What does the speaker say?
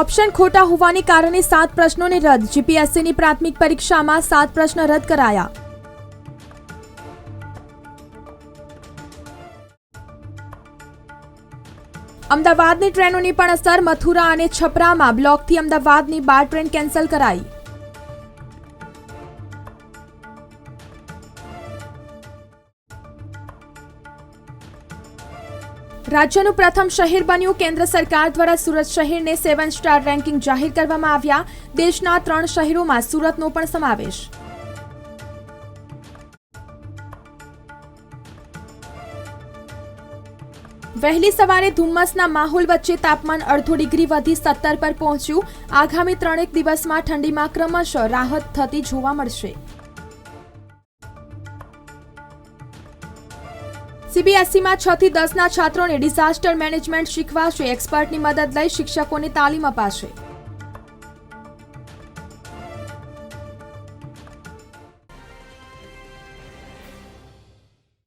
Option ખોટા હોવાને કારણે 7 પ્રશ્નોને રદ। જીપીએસસીની પ્રાથમિક પરીક્ષામાં 7 પ્રશ્ન રદ કરાયા। અમદાવાદની ટ્રેનોની પણ અસર। મથુરા અને છપરામાં બ્લોકથી અમદાવાદની 12 ટ્રેન કેન્સલ કરાઈ। રાજ્યનું પ્રથમ શહેર બન્યું। કેન્દ્ર સરકાર દ્વારા સુરત શહેરને 7 સ્ટાર રેન્કિંગ જાહેર કરવામાં આવ્યા। દેશના 3 શહેરોમાં સુરતનો પણ સમાવેશ। વહેલી સવારે ધુમ્મસના માહોલ વચ્ચે તાપમાન અડધો ડિગ્રી વધી 17 પર પહોંચ્યું। આગામી 3 દિવસમાં ઠંડીમાં ક્રમશઃ રાહત થતી જોવા મળશે। સીબીએસઈમાં 6 થી 10ના છાત્રોને ડિઝાસ્ટર મેનેજમેન્ટ શીખવાશે। એક્સપર્ટની મદદ લઈ શિક્ષકોને તાલીમ અપાશે।